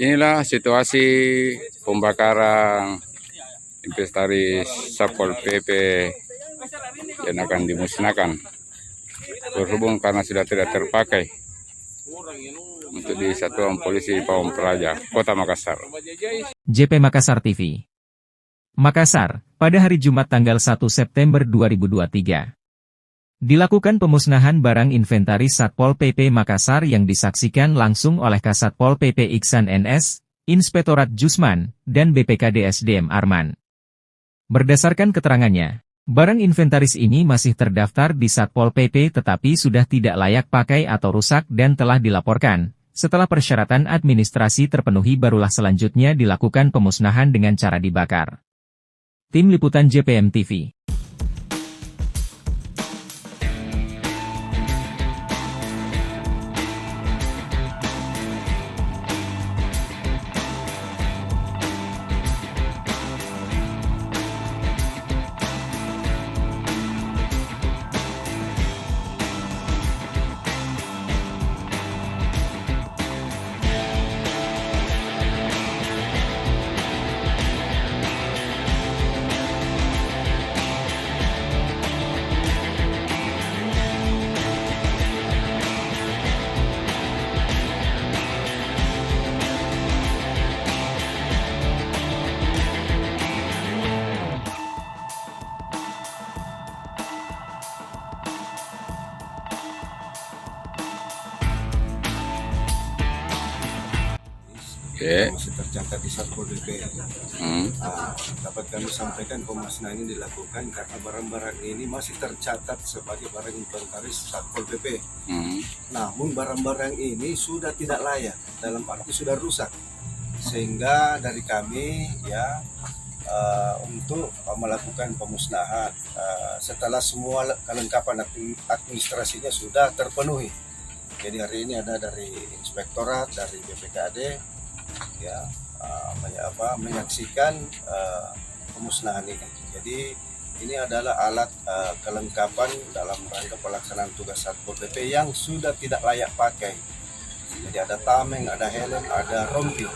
Inilah situasi pembakaran inventaris Satpol PP yang akan dimusnahkan berhubung karena sudah tidak terpakai untuk di Satuan Polisi Pamong Praja, Kota Makassar. JP Makassar TV. Makassar, pada hari Jumat tanggal 1 September 2023. Dilakukan pemusnahan barang inventaris Satpol PP Makassar yang disaksikan langsung oleh Kasatpol PP Iksan NS, Inspektorat Jusman, dan BPKD SDM Arman. Berdasarkan keterangannya, barang inventaris ini masih terdaftar di Satpol PP tetapi sudah tidak layak pakai atau rusak dan telah dilaporkan. Setelah persyaratan administrasi terpenuhi barulah selanjutnya dilakukan pemusnahan dengan cara dibakar. Tim Liputan JPM TV. Masih tercatat di Satpol PP. Dapat kami sampaikan pemusnahan ini dilakukan karena barang-barang ini masih tercatat sebagai barang inventaris Satpol PP. Namun barang-barang ini sudah tidak layak, dalam arti sudah rusak, sehingga dari kami untuk melakukan pemusnahan setelah semua kelengkapan administrasinya sudah terpenuhi. Jadi hari ini ada dari Inspektorat, dari BPKD menyaksikan pemusnahan ini. Jadi ini adalah alat kelengkapan dalam rangka pelaksanaan tugas Satpol PP yang sudah tidak layak pakai. Jadi ada tameng, ada helm, ada rompi.